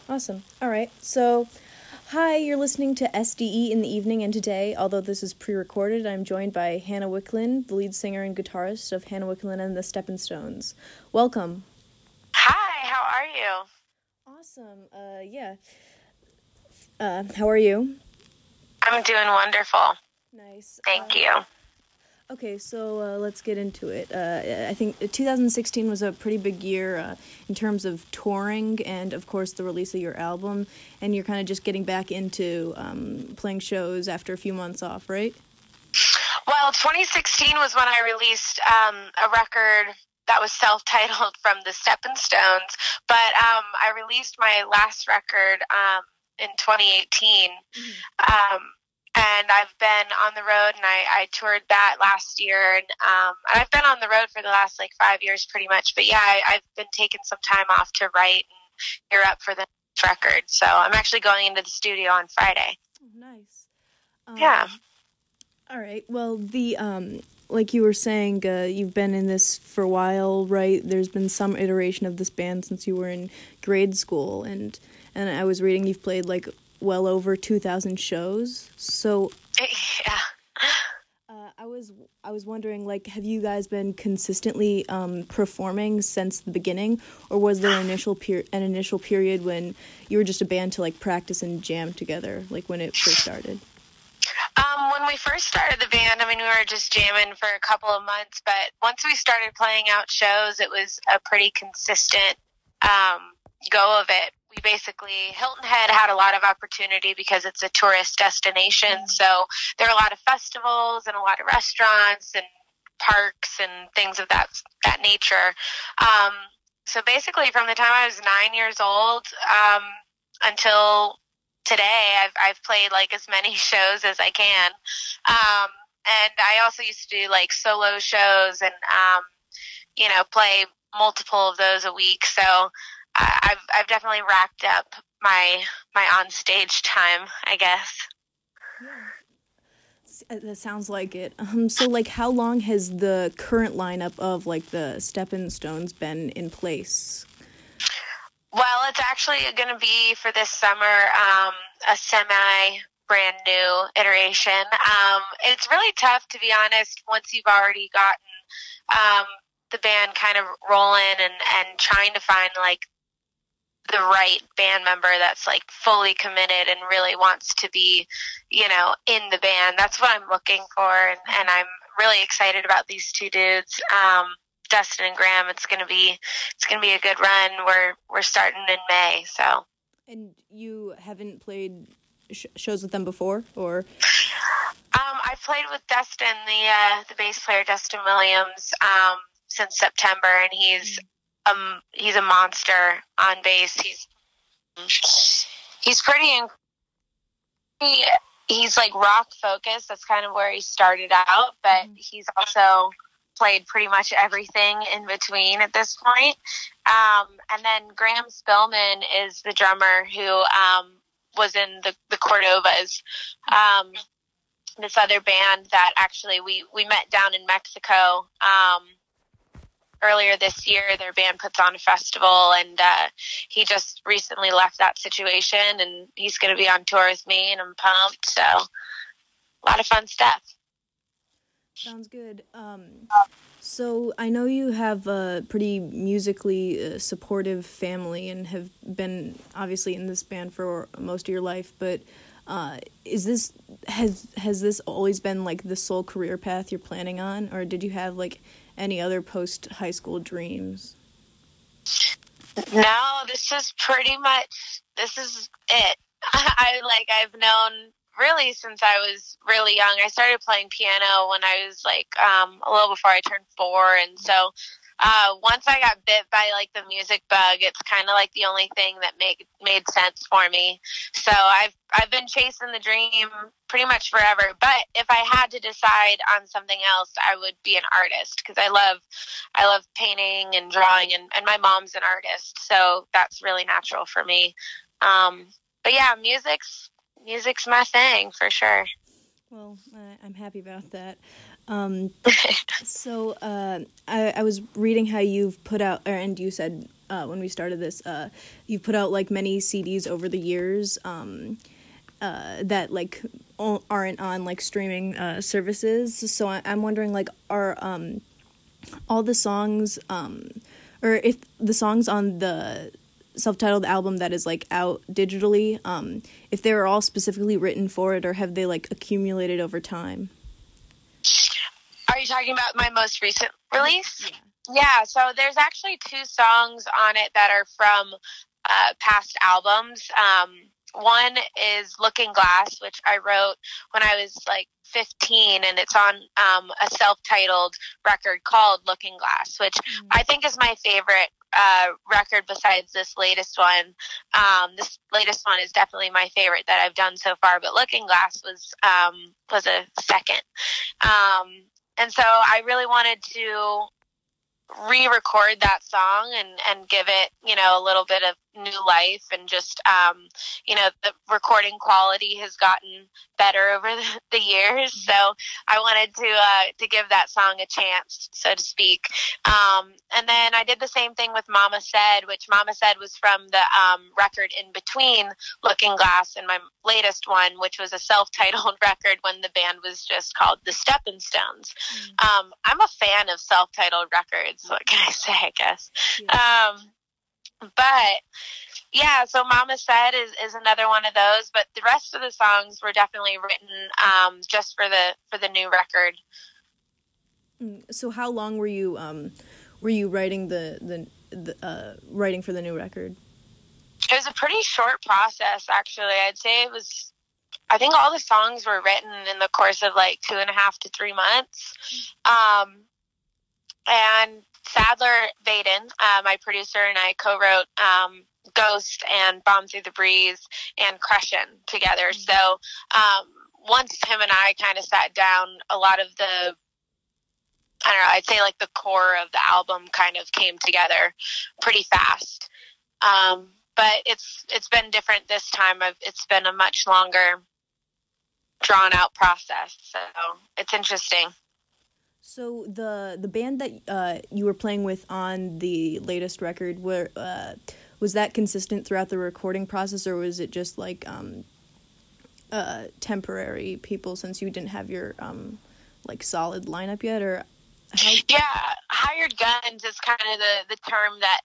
Awesome. All right. So, hi, you're listening to SDE in the evening, and today, although this is pre-recorded, I'm joined by Hannah Wicklund, the lead singer and guitarist of Hannah Wicklund and the Steppin' Stones. Welcome. Hi, how are you? Awesome. Yeah. How are you? I'm doing wonderful. Nice. Thank you. Okay, so let's get into it. I think 2016 was a pretty big year in terms of touring and, of course, the release of your album. And you're kind of just getting back into playing shows after a few months off, right? Well, 2016 was when I released a record that was self-titled from the Steppin' Stones. But I released my last record in 2018. And I've been on the road, and I toured that last year, and I've been on the road for the last 5 years pretty much. But yeah, I've been taking some time off to write and gear up for the next record. So I'm actually going into the studio on Friday. Oh, nice. Yeah. All right. Well, the like you were saying, you've been in this for a while, right? There's been some iteration of this band since you were in grade school, and I was reading you've played well over 2,000 shows. So Yeah. I was wondering, have you guys been consistently performing since the beginning, or was there an initial period when you were just a band to practice and jam together, when it first started? When we first started the band, we were just jamming for a couple of months, but once we started playing out shows, it was a pretty consistent go of it. We basically, Hilton Head had a lot of opportunity because it's a tourist destination, so there are a lot of festivals and a lot of restaurants and parks and things of that nature. So basically, from the time I was 9 years old until today, I've played as many shows as I can. And I also used to do solo shows and play multiple of those a week. So I've definitely racked up my on stage time, I guess. Yeah. That sounds like it. So how long has the current lineup of the Steppin' Stones been in place? Well, it's actually going to be for this summer a semi brand new iteration. It's really tough, to be honest, once you've already gotten the band kind of rolling and trying to find the right band member that's fully committed and really wants to be, in the band. That's what I'm looking for, and I'm really excited about these two dudes. Dustin and Graham. It's gonna be a good run. We're starting in May, so. And you haven't played shows with them before, or? I've played with Dustin, the bass player, Dustin Williams, since September, and he's a monster on bass. He's pretty. He's rock focused. That's kind of where he started out, but he's also played pretty much everything in between at this point. And then Graham Spillman is the drummer who was in the Cordovas, this other band that actually we met down in Mexico earlier this year. Their band puts on a festival, and he just recently left that situation, and he's going to be on tour with me, and I'm pumped. So a lot of fun stuff. Sounds good. So I know you have a pretty musically supportive family and have been obviously in this band for most of your life, but has this always been the sole career path you're planning on, or did you have any other post high school dreams? No, this is it. I've known really since I was really young. I started playing piano when I was a little before I turned 4, and so once I got bit by the music bug, it's kind of the only thing that made sense for me. So I've been chasing the dream pretty much forever. But if I had to decide on something else, I would be an artist, because I love painting and drawing, and my mom's an artist, so that's really natural for me. But yeah, music's my thing for sure. Well, I'm happy about that. So I was reading how you've put out, and you said when we started this, you've put out like many CDs over the years that like aren't on like streaming services. So I'm wondering, like, are all the songs, or if the songs on the self-titled album that is like out digitally, if they were all specifically written for it, or have they like accumulated over time? Are you talking about my most recent release? Yeah, so there's actually 2 songs on it that are from past albums. One is Looking Glass, which I wrote when I was like 15, and it's on a self-titled record called Looking Glass, which I think is my favorite record besides this latest one. This latest one is definitely my favorite that I've done so far, but Looking Glass was a second. And so I really wanted to re-record that song and give it, a little bit of new life, and just, the recording quality has gotten better over the years. So I wanted to give that song a chance, so to speak. And then I did the same thing with Mama Said, which Mama Said was from the record in between Looking Glass and my latest one, which was a self-titled record when the band was just called The Stepping Stones. I'm a fan of self-titled records. What can I say, I guess? Yeah. But yeah, so Mama Said is another one of those, but the rest of the songs were definitely written just for the new record. So how long were you writing the writing for the new record? It was a pretty short process, actually. I'd say I think all the songs were written in the course of like 2.5 to 3 months. And Sadler Vaden, my producer, and I co-wrote Ghost and Bomb Through the Breeze and Crushin' together. So once him and I kind of sat down, a lot of the, I'd say like the core of the album kind of came together pretty fast. But it's been different this time. It's been a much longer, drawn out process. So it's interesting. So the band that you were playing with on the latest record, was that consistent throughout the recording process, or was it just like temporary people since you didn't have your like solid lineup yet, or how? Yeah, hired guns is kind of the term that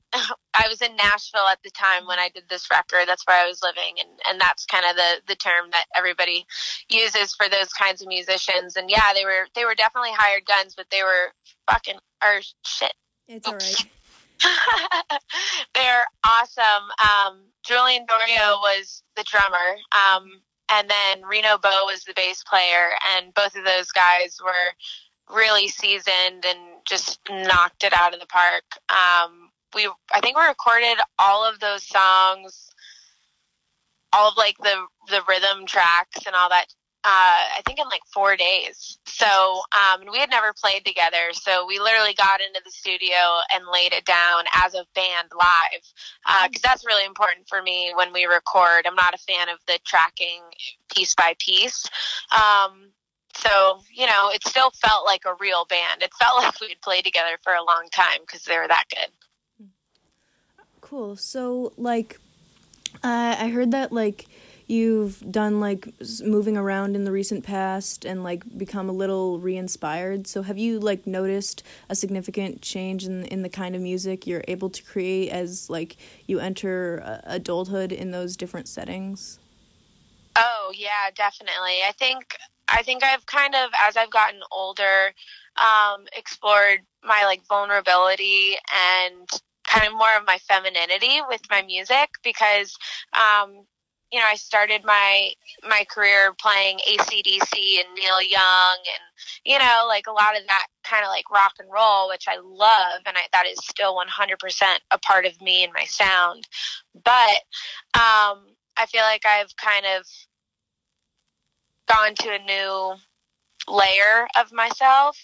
I was in Nashville at the time when I did this record. That's where I was living, and that's kind of the term that everybody uses for those kinds of musicians. And yeah, they were definitely hired guns, but they were fucking shit. It's all right. They're awesome. Julian Dorio was the drummer, and then Reno Bo was the bass player, and both of those guys were really seasoned and just knocked it out of the park. I think we recorded all of those songs, all of like the rhythm tracks and all that, I think in like 4 days. So we had never played together, so we literally got into the studio and laid it down as a band live, because that's really important for me when we record. I'm not a fan of the tracking piece by piece. So, it still felt like a real band. It felt like we had played together for a long time because they were that good. Cool. So, like, I heard that, like, you've done, like, moving around in the recent past and, like, become a little re-inspired. So have you, like, noticed a significant change in the kind of music you're able to create as, like, you enter adulthood in those different settings? Oh, yeah, definitely. I think I've kind of, as I've gotten older, explored my like vulnerability and kind of more of my femininity with my music, because, I started my career playing AC/DC and Neil Young and, like a lot of that kind of like rock and roll, which I love. And that is still 100% a part of me and my sound. But, I feel like I've kind of gone to a new layer of myself,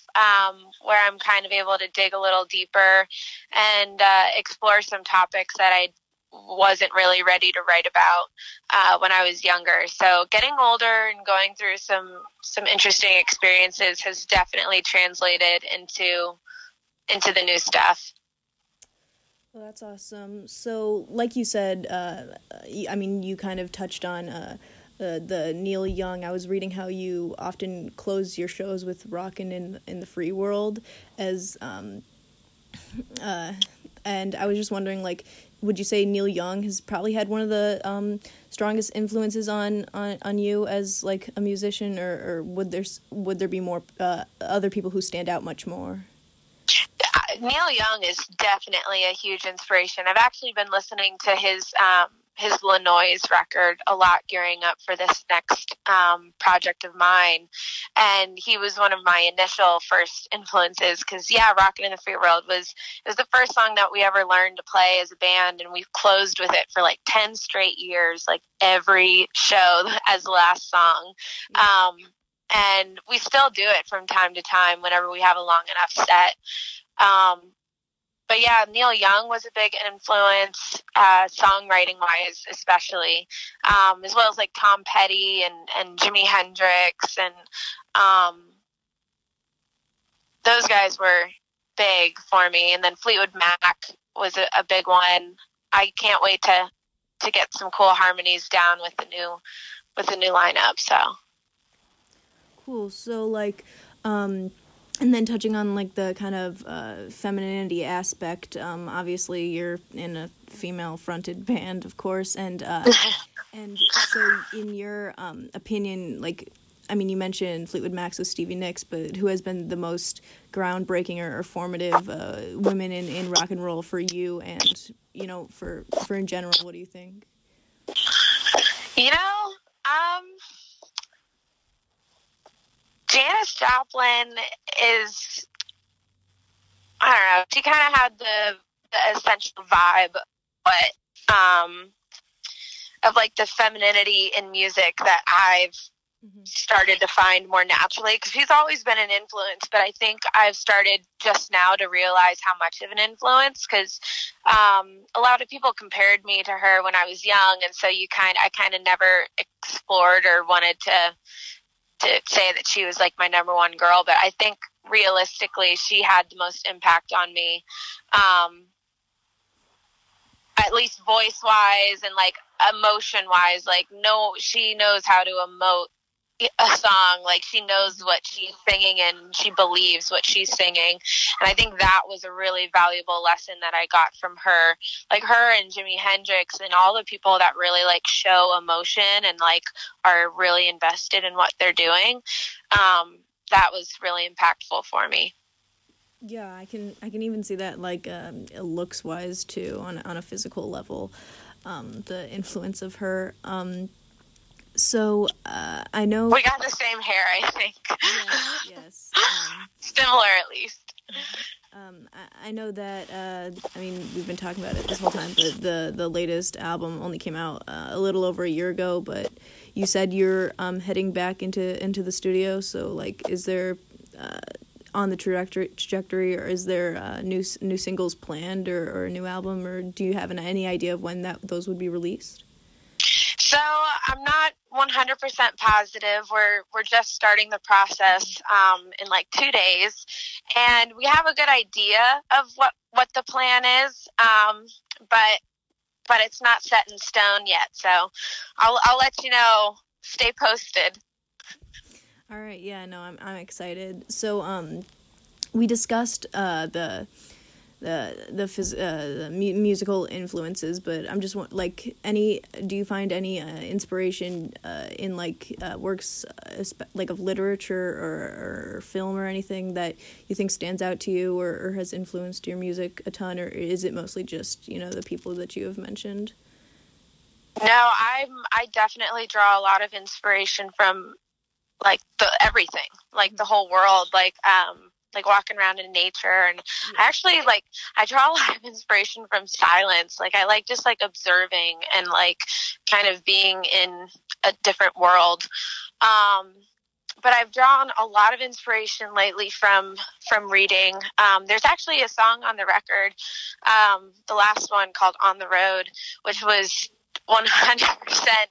where I'm kind of able to dig a little deeper and explore some topics that I wasn't really ready to write about when I was younger. So getting older and going through some interesting experiences has definitely translated into the new stuff. Well, that's awesome. So, like you said, I mean, you kind of touched on the Neil Young. I was reading how you often close your shows with "Rockin' in the Free World," as uh, and I was just wondering, like, would you say Neil Young has probably had one of the strongest influences on you as like a musician, or would there be more other people who stand out much more? Neil Young is definitely a huge inspiration. I've actually been listening to his Lanois record a lot gearing up for this next project of mine, and he was one of my initial first influences. Because yeah, "Rockin' in the Free World" was the first song that we ever learned to play as a band, and we've closed with it for like 10 straight years, like every show as the last song. And we still do it from time to time whenever we have a long enough set. Um, but yeah, Neil Young was a big influence, songwriting wise, especially, as well as like Tom Petty and Jimi Hendrix. And those guys were big for me. And then Fleetwood Mac was a big one. I can't wait to get some cool harmonies down with the new lineup. So Cool. So, like, and then touching on like the kind of femininity aspect. Obviously, you're in a female-fronted band, of course, and so in your opinion, like, I mean, you mentioned Fleetwood Mac's with Stevie Nicks, but who has been the most groundbreaking or formative women in rock and roll for you, and for in general? What do you think? you know, Janis Joplin is, I don't know, she kind of had the essential vibe, but of like the femininity in music that I've started to find more naturally, because she's always been an influence, but I think I've started just now to realize how much of an influence, because a lot of people compared me to her when I was young, and so I kind of never explored or wanted to say that she was like my number one girl, but I think realistically she had the most impact on me, at least voice wise and like emotion wise. Like, no, she knows how to emote a song. Like, she knows what she's singing and she believes what she's singing. And I think that was a really valuable lesson that I got from her. Like, her and Jimi Hendrix and all the people that really like show emotion and like are really invested in what they're doing. That was really impactful for me. Yeah, I can even see that, like, looks wise too, on a physical level, the influence of her. I know We got the same hair, I think. yes. Similar, at least. I know that. I mean, we've been talking about it this whole time, but the latest album only came out a little over a year ago. But you said you're heading back into the studio. So, like, is there on the trajectory, or is there new singles planned, or a new album, or do you have any idea of when those would be released? So I'm not 100% positive. We're just starting the process in like 2 days, and we have a good idea of what the plan is, but it's not set in stone yet. So I'll let you know. Stay posted. All right, yeah, no, I'm excited. So we discussed the musical influences, but I'm just do you find any inspiration in like works like of literature or film or anything that you think stands out to you, or has influenced your music a ton, or is it mostly just the people that you have mentioned? No, I definitely draw a lot of inspiration from like everything, like the whole world, like walking around in nature. And I actually I draw a lot of inspiration from silence. Like, I like just like observing and like kind of being in a different world. But I've drawn a lot of inspiration lately from reading. There's actually a song on the record, the last one, called "On the Road," which was 100%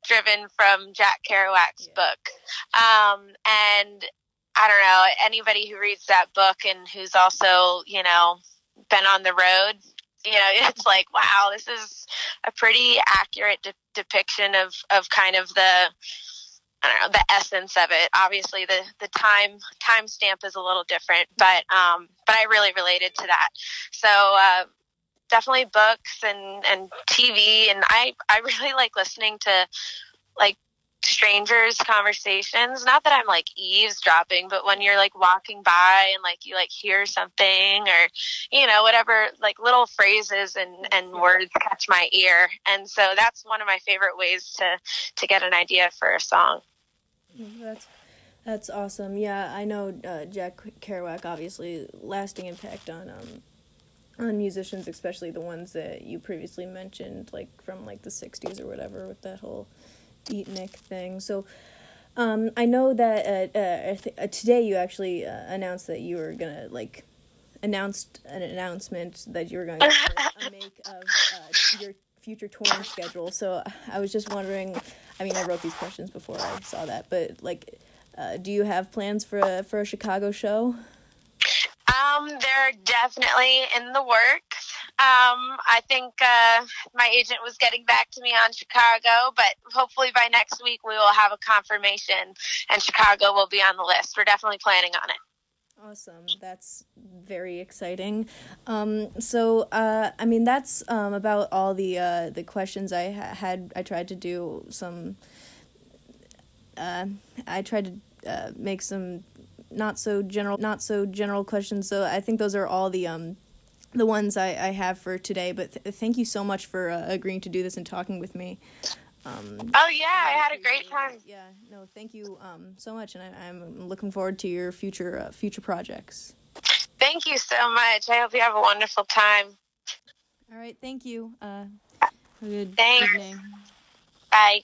driven from Jack Kerouac's book. And I don't know, anybody who reads that book and who's also, been on the road, it's like, wow, this is a pretty accurate depiction of kind of the, I don't know, the essence of it. Obviously, the time stamp is a little different, but I really related to that. So definitely books and TV, and I really like listening to like strangers' conversations. Not that I'm like eavesdropping, but when you're like walking by and like you like hear something, or whatever, like little phrases and words catch my ear, and so that's one of my favorite ways to get an idea for a song. That's awesome. Yeah, I know Jack Kerouac, obviously lasting impact on musicians, especially the ones that you previously mentioned, like from like the 60s or whatever, with that whole beatnik thing. So I know that today you actually announced that you were gonna announced an announcement that you were going to make of your future touring schedule. So I was just wondering, I mean, I wrote these questions before I saw that, but like, do you have plans for a Chicago show? They're definitely in the works. I think my agent was getting back to me on Chicago, but hopefully by next week we will have a confirmation and Chicago will be on the list. We're definitely planning on it. Awesome. That's very exciting. So I mean, that's about all the questions I had. I tried to do some. I tried to make some not so general questions. So I think those are all the ones I have for today. But thank you so much for agreeing to do this and talking with me. Oh yeah, I had a great time. Yeah, no, thank you so much, and I'm looking forward to your future projects. Thank you so much. I hope you have a wonderful time. All right, thank you. Have a good Thanks. evening. Bye.